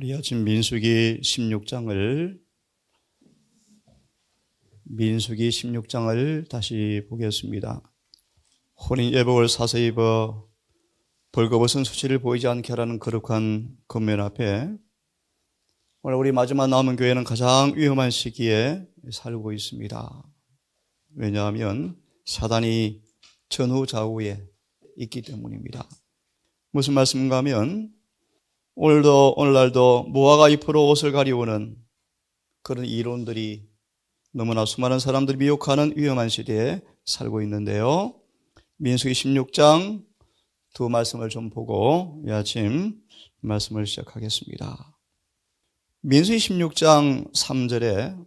우리 아침 민수기 16장을 다시 보겠습니다. 혼인 예복을 사서 입어 벌거벗은 수치를 보이지 않게 하라는 거룩한 권면 앞에 오늘 우리 마지막 남은 교회는 가장 위험한 시기에 살고 있습니다. 왜냐하면 사단이 전후좌우에 있기 때문입니다. 무슨 말씀인가 하면 오늘날도 무화과 잎으로 옷을 가리우는 그런 이론들이 너무나 수많은 사람들이 미혹하는 위험한 시대에 살고 있는데요. 민수기 16장 두 말씀을 좀 보고 이 아침 말씀을 시작하겠습니다. 민수기 16장 3절에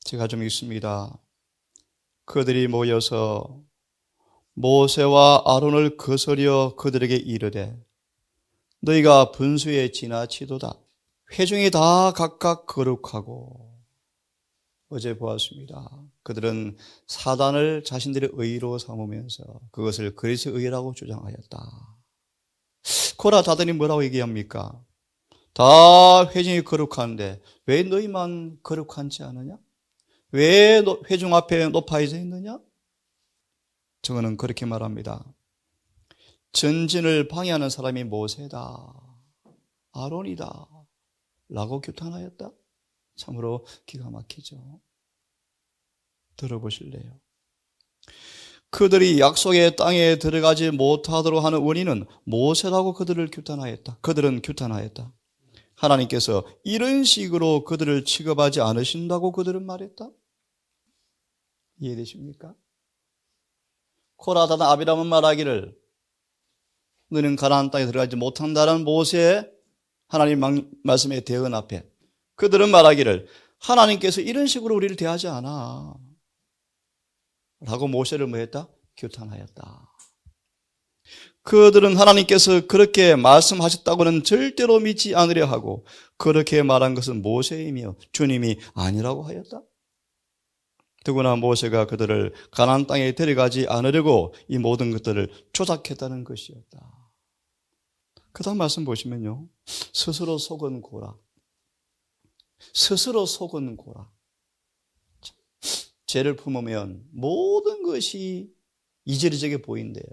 제가 좀 읽습니다. 그들이 모여서 모세와 아론을 거스려 그들에게 이르되 너희가 분수에 지나치도다. 회중이 다 각각 거룩하고. 어제 보았습니다. 그들은 사단을 자신들의 의로 삼으면서 그것을 그리스도의 의라고 주장하였다. 코라 다더니 뭐라고 얘기합니까? 다 회중이 거룩한데 왜 너희만 거룩하지 않느냐? 왜 회중 앞에 높아 있어 있느냐? 저거는 그렇게 말합니다. 전진을 방해하는 사람이 모세다, 아론이다 라고 규탄하였다. 참으로 기가 막히죠. 들어보실래요? 그들이 약속의 땅에 들어가지 못하도록 하는 원인은 모세라고 그들을 규탄하였다. 그들은 규탄하였다. 하나님께서 이런 식으로 그들을 취급하지 않으신다고 그들은 말했다. 이해되십니까? 코라, 다단, 아비람은 말하기를 너는 가나안 땅에 들어가지 못한다는 모세의 하나님 말씀의 대언 앞에 그들은 말하기를 하나님께서 이런 식으로 우리를 대하지 않아 라고 모세를 뭐 했다? 규탄하였다. 그들은 하나님께서 그렇게 말씀하셨다고는 절대로 믿지 않으려 하고 그렇게 말한 것은 모세이며 주님이 아니라고 하였다. 더구나 모세가 그들을 가나안 땅에 데려가지 않으려고 이 모든 것들을 조작했다는 것이었다. 그 다음 말씀 보시면요. 스스로 속은 고라. 스스로 속은 고라. 죄를 품으면 모든 것이 이지리지게 보인대요.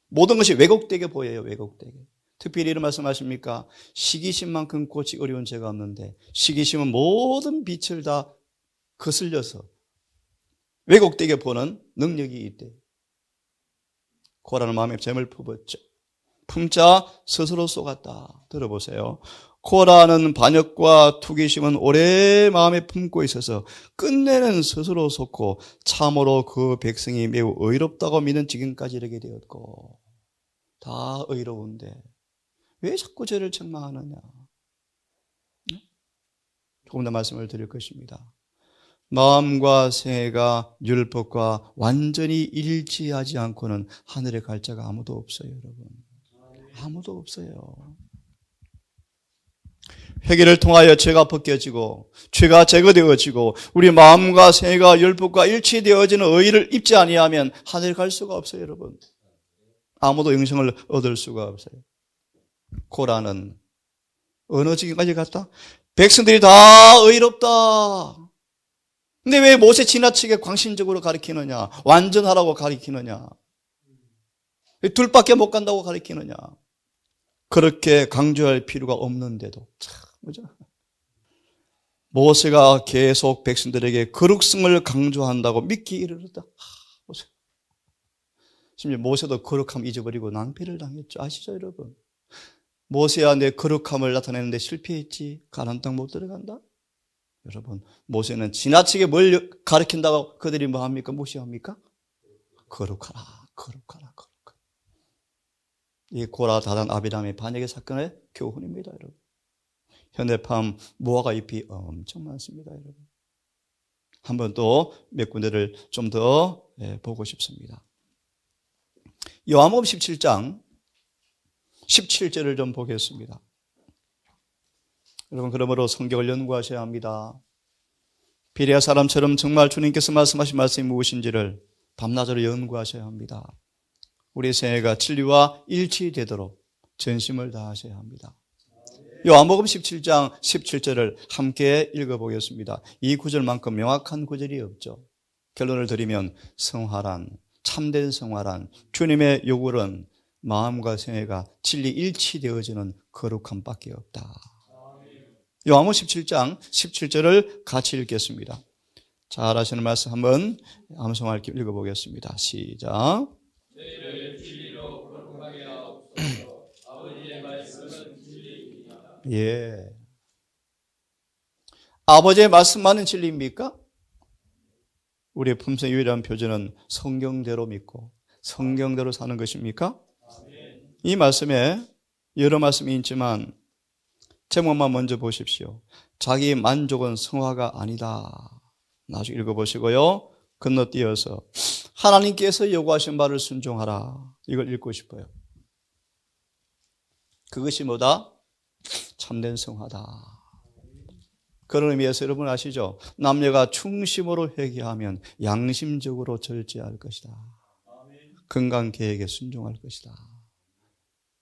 모든 것이 왜곡되게 보여요. 왜곡되게. 특별히 이런 말씀하십니까? 시기심만큼 고치기 어려운 죄가 없는데 시기심은 모든 빛을 다 거슬려서 왜곡되게 보는 능력이 있대. 고라는 마음에 잼을 품었죠. 품자 스스로 쏘갔다. 들어보세요. 고라는 반역과 투기심은 오래 마음에 품고 있어서 끝내는 스스로 속고 참으로 그 백성이 매우 의롭다고 믿는 지금까지 이르게 되었고 다 의로운데 왜 자꾸 죄를 책망하느냐. 조금 더 말씀을 드릴 것입니다. 마음과 생애가 율법과 완전히 일치하지 않고는 하늘에 갈 자가 아무도 없어요, 여러분. 아무도 없어요. 회개를 통하여 죄가 벗겨지고 죄가 제거되어지고 우리 마음과 생애가 율법과 일치되어지는 의를 입지 아니하면 하늘에 갈 수가 없어요, 여러분. 아무도 영생을 얻을 수가 없어요. 고라는 어느 지경까지 갔다? 백성들이 다 의롭다. 근데 왜 모세 지나치게 광신적으로 가리키느냐? 완전하라고 가리키느냐? 왜 둘밖에 못 간다고 가리키느냐? 그렇게 강조할 필요가 없는데도 참 그죠? 모세가 계속 백성들에게 거룩성을 강조한다고 믿기 이르렀다. 심지어 모세도 거룩함 잊어버리고 낭패를 당했죠. 아시죠, 여러분? 모세야 내 거룩함을 나타내는데 실패했지. 가나안 땅 못 들어간다. 여러분, 모세는 지나치게 뭘 가르친다고 그들이 뭐 합니까? 무시합니까? 거룩하라, 거룩하라, 거룩하라. 이 고라, 다단, 아비람의 반역의 사건의 교훈입니다, 여러분. 현대판 무화과 잎이 엄청 많습니다, 여러분. 한번 또 몇 군데를 좀 더 보고 싶습니다. 요한복음 17장 17절을 좀 보겠습니다. 여러분, 그러므로 성경을 연구하셔야 합니다. 비레아 사람처럼 정말 주님께서 말씀하신 말씀이 무엇인지를 밤낮으로 연구하셔야 합니다. 우리 생애가 진리와 일치되도록 전심을 다하셔야 합니다. 요한복음 17장 17절을 함께 읽어보겠습니다. 이 구절만큼 명확한 구절이 없죠. 결론을 드리면 성화란, 참된 성화란, 주님의 요구는 마음과 생애가 진리 일치되어지는 거룩함밖에 없다. 요한복음 17장 17절을 같이 읽겠습니다. 잘 아시는 말씀 한번 암송할 겸 읽어보겠습니다. 시작. 저희를 진리로 거룩하게 하옵소서. 아버지의 말씀은 진리입니다. 예. 아버지의 말씀만은 진리입니까? 우리의 품성의 유일한 표준은 성경대로 믿고 성경대로 사는 것입니까? 이 말씀에 여러 말씀이 있지만 제목만 먼저 보십시오. 자기 만족은 성화가 아니다. 나중에 읽어보시고요. 건너뛰어서 하나님께서 요구하신 바를 순종하라. 이걸 읽고 싶어요. 그것이 뭐다? 참된 성화다. 그런 의미에서 여러분 아시죠? 남녀가 충심으로 회개하면 양심적으로 절제할 것이다. 건강 계획에 순종할 것이다.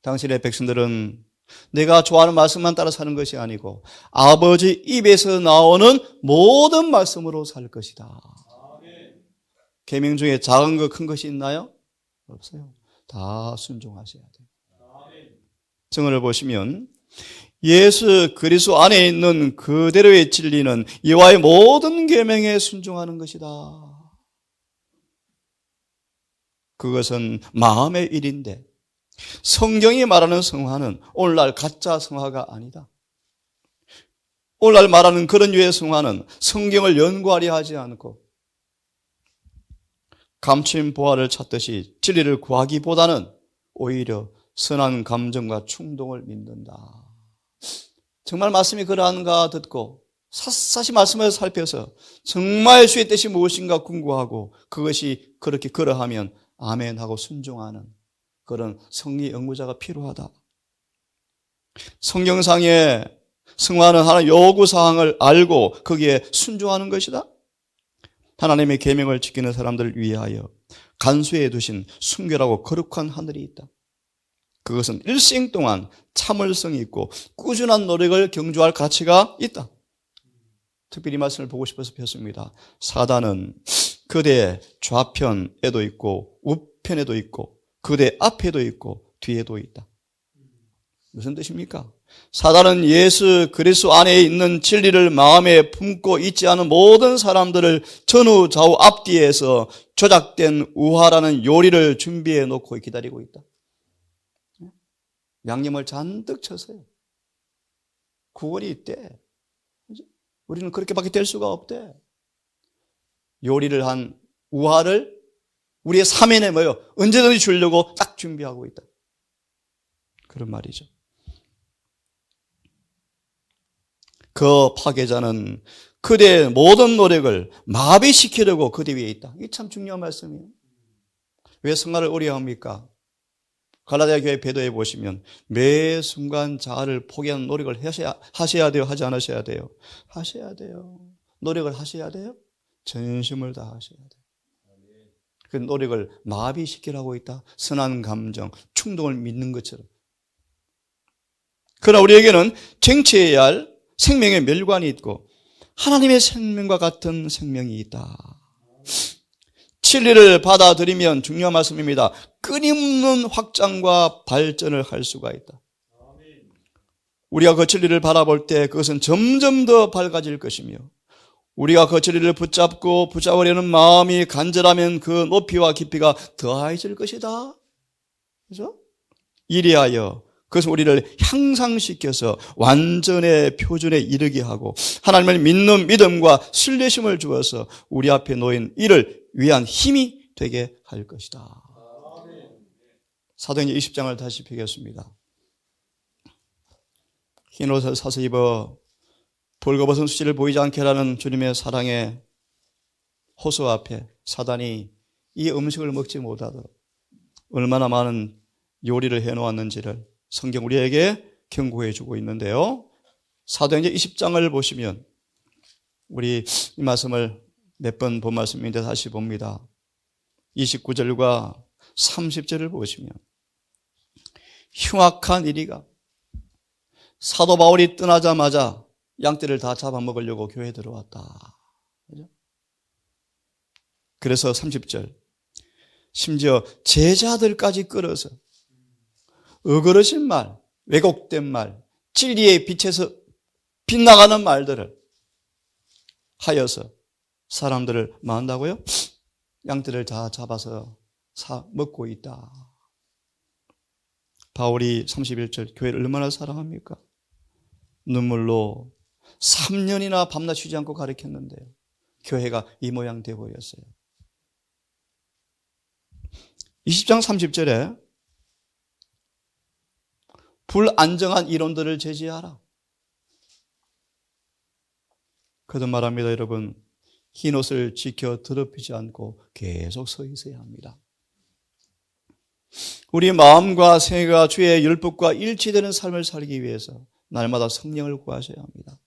당신의 백성들은 내가 좋아하는 말씀만 따라 사는 것이 아니고 아버지 입에서 나오는 모든 말씀으로 살 것이다. 계명 중에 작은 것 큰 것이 있나요? 없어요. 다 순종하셔야 돼요. 증언을 보시면 예수 그리스도 안에 있는 그대로의 진리는 이와의 모든 계명에 순종하는 것이다. 그것은 마음의 일인데 성경이 말하는 성화는 오늘날 가짜 성화가 아니다. 오늘날 말하는 그런 류의 성화는 성경을 연구하려 하지 않고 감추인 보화를 찾듯이 진리를 구하기보다는 오히려 선한 감정과 충동을 믿는다. 정말 말씀이 그러한가 듣고 샅샅이 말씀을 살펴서 정말 주의 뜻이 무엇인가 궁구하고 그것이 그렇게 그러하면 아멘 하고 순종하는 그런 성리 연구자가 필요하다. 성경상의 성화는 하나님의 요구사항을 알고 거기에 순종하는 것이다. 하나님의 계명을 지키는 사람들을 위하여 간수해 두신 순결하고 거룩한 하늘이 있다. 그것은 일생 동안 참을성이 있고 꾸준한 노력을 경주할 가치가 있다. 특별히 이 말씀을 보고 싶어서 폈습니다. 사단은 그대 좌편에도 있고 우편에도 있고 그대 앞에도 있고 뒤에도 있다. 무슨 뜻입니까? 사단은 예수 그리스도 안에 있는 진리를 마음에 품고 있지 않은 모든 사람들을 전후 좌우 앞뒤에서 조작된 우화라는 요리를 준비해 놓고 기다리고 있다. 양념을 잔뜩 쳐서요. 구원이 있대. 우리는 그렇게밖에 될 수가 없대. 요리를 한 우화를 우리의 사면에 뭐요? 언제든지 주려고 딱 준비하고 있다. 그런 말이죠. 그 파괴자는 그대의 모든 노력을 마비시키려고 그대 위에 있다. 이게 참 중요한 말씀이에요. 왜 성화를 어려워합니까? 갈라디아 교회 배도에 보시면 매 순간 자아를 포기하는 노력을 하셔야 돼요? 하지 않으셔야 돼요? 하셔야 돼요. 노력을 하셔야 돼요? 전심을 다 하셔야 돼요. 그 노력을 마비시키라고 있다. 선한 감정, 충동을 믿는 것처럼. 그러나 우리에게는 쟁취해야 할 생명의 멸관이 있고 하나님의 생명과 같은 생명이 있다. 진리를 받아들이면 중요한 말씀입니다. 끊임없는 확장과 발전을 할 수가 있다. 우리가 그 진리를 바라볼 때 그것은 점점 더 밝아질 것이며 우리가 그 진리를 붙잡고 붙잡으려는 마음이 간절하면 그 높이와 깊이가 더해질 것이다. 그죠? 이리하여 그것은 우리를 향상시켜서 완전의 표준에 이르게 하고 하나님을 믿는 믿음과 신뢰심을 주어서 우리 앞에 놓인 이를 위한 힘이 되게 할 것이다. 사도행전 20장을 다시 펴겠습니다. 흰 옷을 사서 입어 벌거벗은 수치를 보이지 않게 하라는 주님의 사랑의 호소 앞에 사단이 이 음식을 먹지 못하도록 얼마나 많은 요리를 해놓았는지를 성경 우리에게 경고해 주고 있는데요. 사도행전 20장을 보시면 우리 이 말씀을 몇 번 본 말씀인데 다시 봅니다. 29절과 30절을 보시면 흉악한 이리가 사도 바울이 떠나자마자 양떼를 다 잡아먹으려고 교회에 들어왔다. 그죠? 그래서 30절, 심지어 제자들까지 끌어서 어그러진 말, 왜곡된 말, 진리의 빛에서 빛나가는 말들을 하여서 사람들을 뭐 한다고요? 양떼를 다 잡아서 먹고 있다. 바울이 31절 교회를 얼마나 사랑합니까? 눈물로 3년이나 밤낮 쉬지 않고 가르쳤는데요. 교회가 이 모양 되어버렸어요. 20장 30절에 불안정한 이론들을 제지하라. 그도 말합니다, 여러분. 흰옷을 지켜 더럽히지 않고 계속 서 있어야 합니다. 우리 마음과 생애가 주의 율법과 일치되는 삶을 살기 위해서 날마다 성령을 구하셔야 합니다.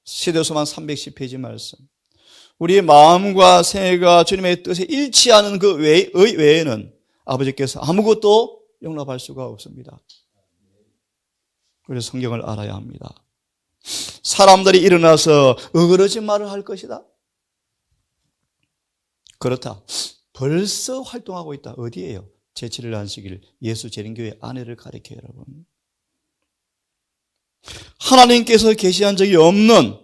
시대소만 310페이지 말씀. 우리 마음과 생애가 주님의 뜻에 일치하는 그 외에는 아버지께서 아무것도 용납할 수가 없습니다. 그래서 성경을 알아야 합니다. 사람들이 일어나서 어그러진 말을 할 것이다. 그렇다. 벌써 활동하고 있다. 어디예요? 제7일 안식일 예수 재림교회 아내를 가리켜요, 여러분. 하나님께서 계시한 적이 없는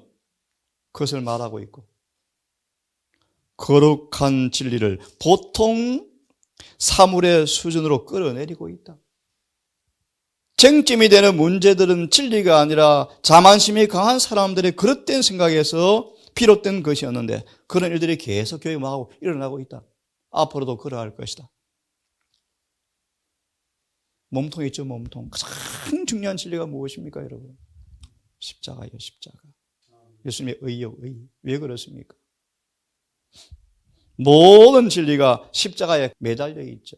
것을 말하고 있고 거룩한 진리를 보통 사물의 수준으로 끌어내리고 있다. 쟁점이 되는 문제들은 진리가 아니라 자만심이 강한 사람들의 그릇된 생각에서 비롯된 것이었는데 그런 일들이 계속 교회에 일어나고 있다. 앞으로도 그러할 것이다. 몸통 있죠, 몸통. 가장 중요한 진리가 무엇입니까, 여러분? 십자가예요, 십자가. 예수님의 의요, 의. 왜 그렇습니까? 모든 진리가 십자가에 매달려 있죠.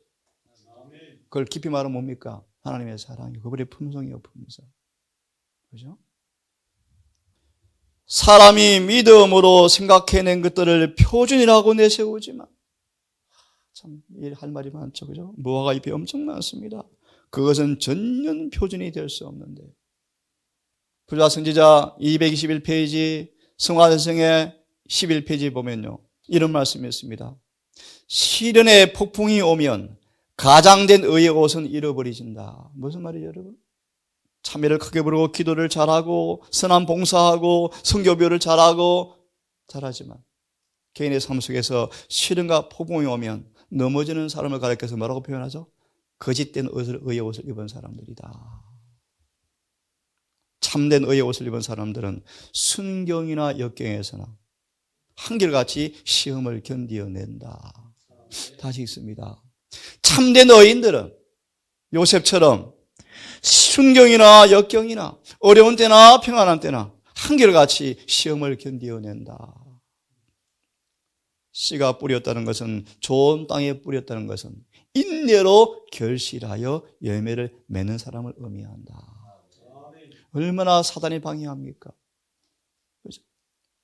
그걸 깊이 말하면 뭡니까? 하나님의 사랑이요. 그분의 품성이요, 품성. 그죠? 사람이 믿음으로 생각해낸 것들을 표준이라고 내세우지만, 참, 할 말이 많죠. 그죠? 무화과 잎이 엄청 많습니다. 그것은 전혀 표준이 될 수 없는데. 부자 선지자 221페이지, 성화선생의 11페이지 보면요. 이런 말씀이 있습니다. 시련의 폭풍이 오면 가장된 의의 옷은 잃어버리진다. 무슨 말이죠, 여러분? 참회를 크게 부르고 기도를 잘하고 선한 봉사하고 성교묘를 잘하고 잘하지만 개인의 삶 속에서 시련과 폭풍이 오면 넘어지는 사람을 가리켜서 뭐라고 표현하죠? 거짓된 의의 옷을 입은 사람들이다. 참된 의의 옷을 입은 사람들은 순경이나 역경에서나 한결같이 시험을 견디어낸다. 다시 읽습니다. 참된 의인들은 요셉처럼 순경이나 역경이나 어려운 때나 평안한 때나 한결같이 시험을 견디어낸다. 씨가 뿌렸다는 것은 좋은 땅에 뿌렸다는 것은 인내로 결실하여 열매를 맺는 사람을 의미한다. 얼마나 사단이 방해합니까? 그렇죠?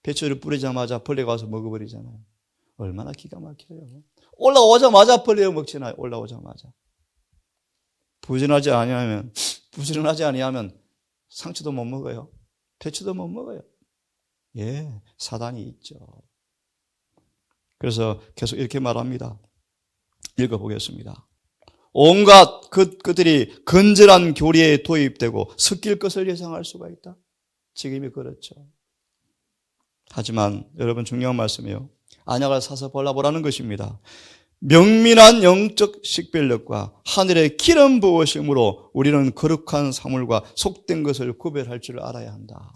배추를 뿌리자마자 벌레가 와서 먹어버리잖아요. 얼마나 기가 막혀요. 올라오자마자 벌레가 먹잖아요. 올라오자마자. 부지런하지 아니하면 상추도 못 먹어요. 배추도 못 먹어요. 예, 사단이 있죠. 그래서 계속 이렇게 말합니다. 읽어보겠습니다. 온갖 그들이 건전한 교리에 도입되고 섞일 것을 예상할 수가 있다. 지금이 그렇죠. 하지만 여러분 중요한 말씀이에요. 안약을 사서 발라보라는 것입니다. 명민한 영적 식별력과 하늘의 기름 부으심으로 우리는 거룩한 사물과 속된 것을 구별할 줄 알아야 한다.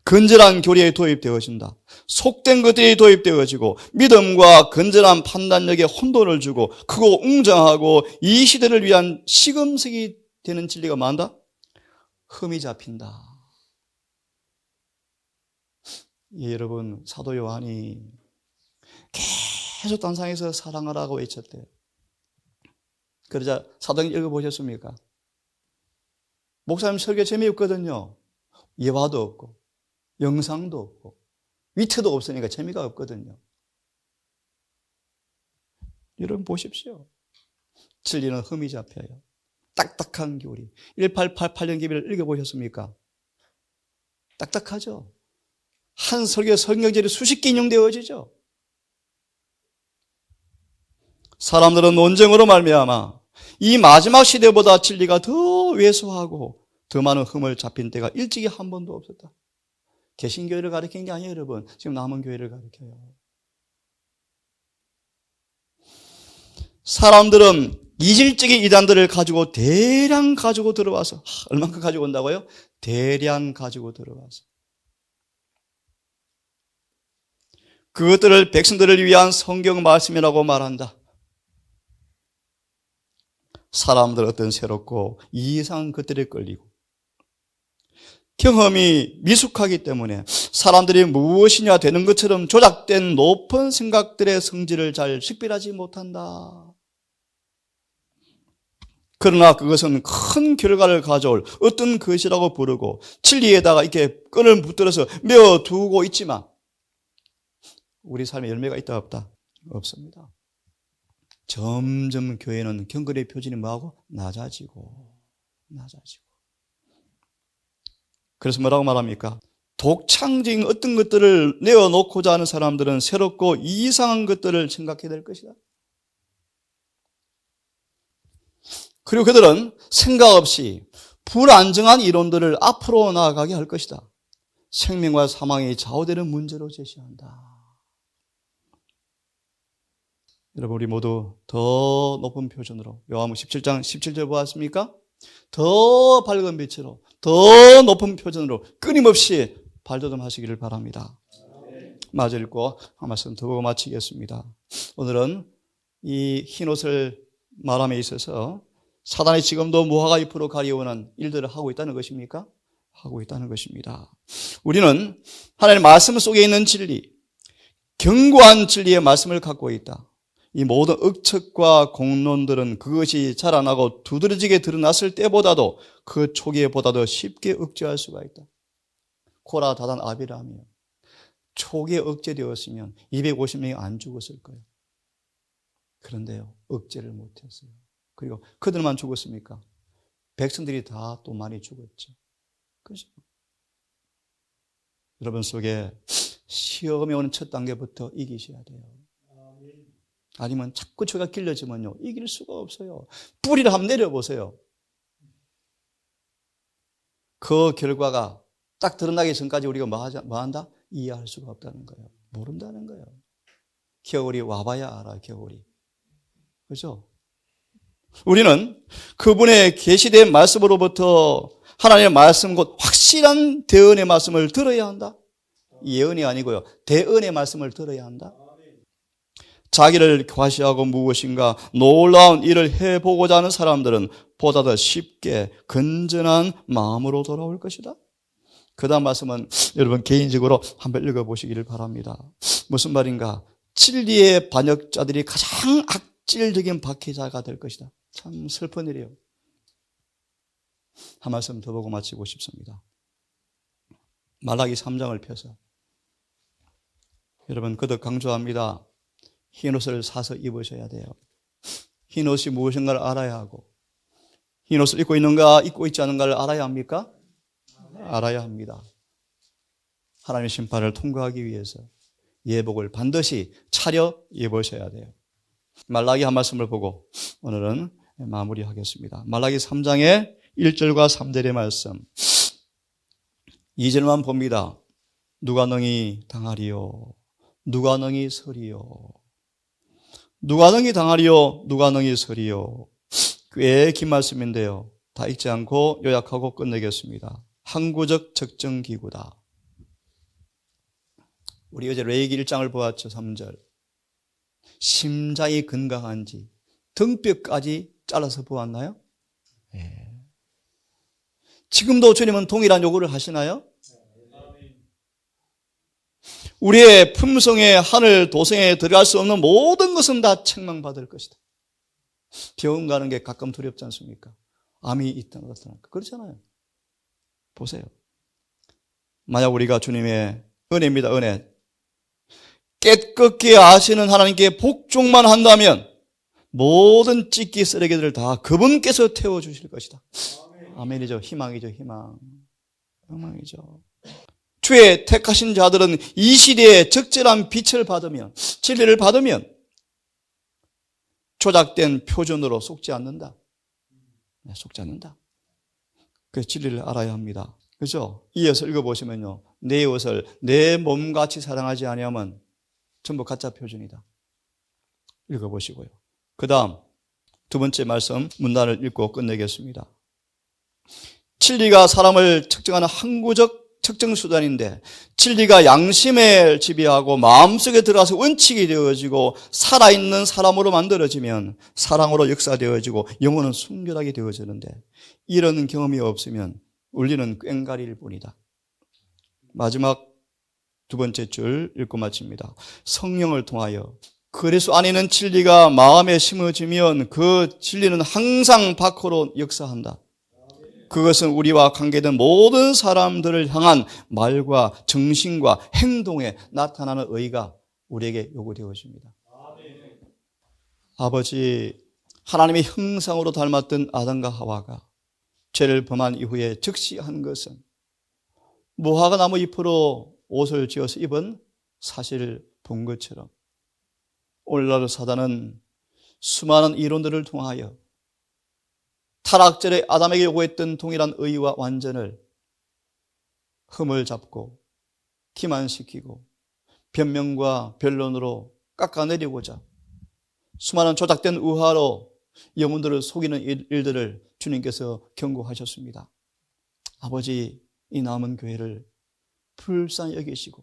건전한 교리에 도입되어진다. 속된 것들이 도입되어지고 믿음과 건전한 판단력에 혼돈을 주고 크고 웅장하고 이 시대를 위한 시금석이 되는 진리가 많다? 흠이 잡힌다. 예, 여러분, 사도 요한이 계속 단상에서 사랑하라고 외쳤대요. 그러자 사도행 읽어보셨습니까? 목사님 설교 재미없거든요. 예화도 없고 영상도 없고 위트도 없으니까 재미가 없거든요. 여러분 보십시오. 진리는 흠이 잡혀요. 딱딱한 교리. 1888년 기비를 읽어보셨습니까? 딱딱하죠. 한 설교에 성경절이 수십 개 인용되어지죠. 사람들은 논쟁으로 말미암아 이 마지막 시대보다 진리가 더 왜소하고 더 많은 흠을 잡힌 때가 일찍이 한 번도 없었다. 개신교회를 가리키는 게 아니에요, 여러분. 지금 남은 교회를 가리켜요. 사람들은 이질적인 이단들을 가지고 대량 가지고 들어와서, 얼만큼 가지고 온다고요? 대량 가지고 들어와서 그것들을 백성들을 위한 성경 말씀이라고 말한다. 사람들 어떤 새롭고 이상한 것들에 끌리고 경험이 미숙하기 때문에 사람들이 무엇이냐 되는 것처럼 조작된 높은 생각들의 성질을 잘 식별하지 못한다. 그러나 그것은 큰 결과를 가져올 어떤 것이라고 부르고 진리에다가 이렇게 끈을 붙들어서 메어두고 있지만 우리 삶에 열매가 있다 없다? 없습니다. 점점 교회는 경건의 표준이 뭐하고? 낮아지고. 그래서 뭐라고 말합니까? 독창적인 어떤 것들을 내어놓고자 하는 사람들은 새롭고 이상한 것들을 생각해야 될 것이다. 그리고 그들은 생각 없이 불안정한 이론들을 앞으로 나아가게 할 것이다. 생명과 사망이 좌우되는 문제로 제시한다. 여러분, 우리 모두 더 높은 표준으로 요한복음 17장 17절 보았습니까? 더 밝은 빛으로 더 높은 표준으로 끊임없이 발돋움하시기를 바랍니다. 마저 읽고 한 말씀 더 보고 마치겠습니다. 오늘은 이 흰옷을 말함에 있어서 사단이 지금도 무화과 잎으로 가리우는 일들을 하고 있다는 것입니까? 하고 있다는 것입니다. 우리는 하나님의 말씀 속에 있는 진리, 견고한 진리의 말씀을 갖고 있다. 이 모든 억측과 공론들은 그것이 자라나고 두드러지게 드러났을 때보다도 그 초기에보다도 쉽게 억제할 수가 있다. 코라, 다단, 아비라며 초기에 억제되었으면 250명이 안 죽었을 거예요. 그런데요, 억제를 못했어요. 그리고 그들만 죽었습니까? 백성들이 다 또 많이 죽었죠. 그죠? 여러분 속에 시험이 오는 첫 단계부터 이기셔야 돼요. 아니면 자꾸 저가 길러지면요, 이길 수가 없어요. 뿌리를 한번 내려보세요. 그 결과가 딱 드러나기 전까지 우리가 뭐 한다? 이해할 수가 없다는 거예요. 모른다는 거예요. 겨울이 와봐야 알아, 겨울이. 그죠? 우리는 그분의 계시된 말씀으로부터 하나님의 말씀 곧 확실한 대언의 말씀을 들어야 한다. 예언이 아니고요, 대언의 말씀을 들어야 한다. 자기를 과시하고 무엇인가 놀라운 일을 해보고자 하는 사람들은 보다 더 쉽게 건전한 마음으로 돌아올 것이다. 그 다음 말씀은 여러분 개인적으로 한번 읽어보시기를 바랍니다. 무슨 말인가? 진리의 반역자들이 가장 악질적인 박해자가 될 것이다. 참 슬픈 일이에요. 한 말씀 더 보고 마치고 싶습니다. 말라기 3장을 펴서 여러분 거듭 강조합니다. 흰옷을 사서 입으셔야 돼요. 흰옷이 무엇인가를 알아야 하고 흰옷을 입고 있는가 입고 있지 않은가를 알아야 합니까? 알아야 합니다. 하나님의 심판을 통과하기 위해서 예복을 반드시 차려 입으셔야 돼요. 말라기 한 말씀을 보고 오늘은 마무리하겠습니다. 말라기 3장의 1절과 3절의 말씀 2절만 봅니다. 누가 능히 당하리요? 누가 능히 서리요? 누가 능히 당하리요? 누가 능히 서리요? 꽤 긴 말씀인데요. 다 읽지 않고 요약하고 끝내겠습니다. 항구적 적정기구다. 우리 어제 레위기 1장을 보았죠. 3절. 심장이 건강한지 등뼈까지 잘라서 보았나요? 네. 지금도 주님은 동일한 요구를 하시나요? 우리의 품성에 하늘 도성에 들어갈 수 없는 모든 것은 다 책망받을 것이다. 병원 가는 게 가끔 두렵지 않습니까? 암이 있다는 것은 그렇잖아요. 보세요. 만약 우리가 주님의 은혜입니다. 은혜. 깨끗게 아시는 하나님께 복종만 한다면 모든 찢기 쓰레기들을 다 그분께서 태워주실 것이다. 아멘이죠. 희망이죠. 희망이죠. 주의 택하신 자들은 이 시대에 적절한 빛을 받으면, 진리를 받으면 조작된 표준으로 속지 않는다. 속지 않는다. 그 진리를 알아야 합니다. 그죠? 이어서 읽어보시면요. 내 이웃을 내 몸같이 사랑하지 아니하면 전부 가짜 표준이다. 읽어보시고요. 그 다음 두 번째 말씀 문단을 읽고 끝내겠습니다. 진리가 사람을 측정하는 항구적 측정 수단인데, 진리가 양심을 지배하고 마음속에 들어가서 원칙이 되어지고 살아있는 사람으로 만들어지면 사랑으로 역사되어지고 영혼은 순결하게 되어지는데, 이런 경험이 없으면 우리는 꽹가리일 뿐이다. 마지막 두 번째 줄 읽고 마칩니다. 성령을 통하여 그리스도 안에 있는 진리가 마음에 심어지면 그 진리는 항상 밖으로 역사한다. 그것은 우리와 관계된 모든 사람들을 향한 말과 정신과 행동에 나타나는 의가 우리에게 요구되어집니다. 아버지, 하나님의 형상으로 닮았던 아담과 하와가 죄를 범한 이후에 즉시 한 것은 무화과 나무 잎으로 옷을 지어서 입은 사실을 본 것처럼, 오늘날 사단은 수많은 이론들을 통하여 타락절에 아담에게 요구했던 동일한 의와 완전을 흠을 잡고 기만시키고 변명과 변론으로 깎아내리고자 수많은 조작된 우화로 영혼들을 속이는 일들을 주님께서 경고하셨습니다. 아버지, 이 남은 교회를 불쌍히 여기시고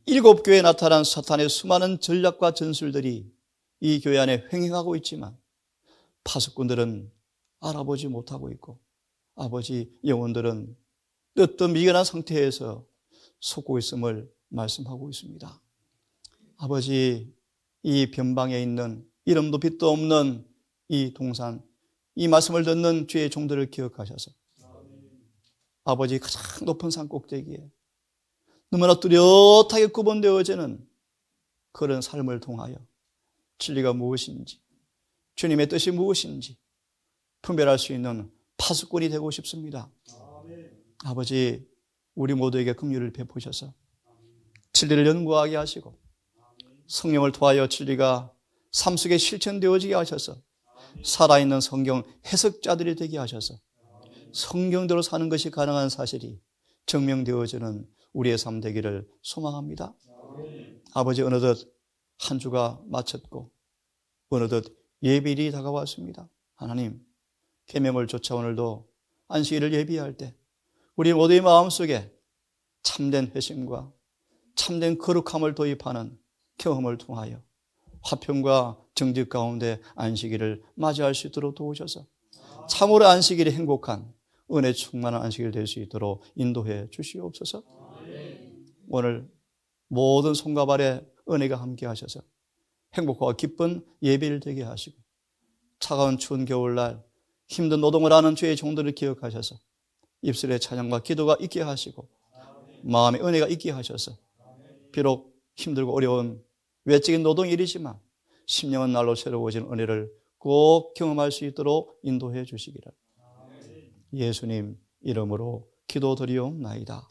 7교회에 나타난 사탄의 수많은 전략과 전술들이 이 교회 안에 횡행하고 있지만 파수꾼들은 알아보지 못하고 있고, 아버지, 영혼들은 어떤 미련한 상태에서 속고 있음을 말씀하고 있습니다. 아버지, 이 변방에 있는 이름도 빛도 없는 이 동산, 이 말씀을 듣는 주의 종들을 기억하셔서 아버지, 가장 높은 산 꼭대기에 너무나 뚜렷하게 구분되어지는 그런 삶을 통하여 진리가 무엇인지, 주님의 뜻이 무엇인지 분별할 수 있는 파수꾼이 되고 싶습니다. 아버지, 우리 모두에게 긍휼을 베푸셔서 진리를 연구하게 하시고 성령을 통하여 진리가 삶 속에 실천되어지게 하셔서 살아있는 성경 해석자들이 되게 하셔서 성경대로 사는 것이 가능한 사실이 증명되어지는 우리의 삶 되기를 소망합니다. 아버지, 어느덧 한 주가 마쳤고 어느덧 예비일이 다가왔습니다. 하나님, 계명을 쫓아 오늘도 안식일을 예비할 때 우리 모두의 마음속에 참된 회심과 참된 거룩함을 도입하는 경험을 통하여 화평과 정직 가운데 안식일을 맞이할 수 있도록 도우셔서 참으로 안식일이 행복한 은혜 충만한 안식일 될 수 있도록 인도해 주시옵소서. 오늘 모든 손과 발에 은혜가 함께 하셔서 행복하고 기쁜 예배를 되게 하시고 차가운 추운 겨울날 힘든 노동을 하는 주의 종들을 기억하셔서 입술에 찬양과 기도가 있게 하시고 마음에 은혜가 있게 하셔서 비록 힘들고 어려운 외적인 노동일이지만 심령은 날로 새로워진 은혜를 꼭 경험할 수 있도록 인도해 주시기를 예수님 이름으로 기도드리옵나이다.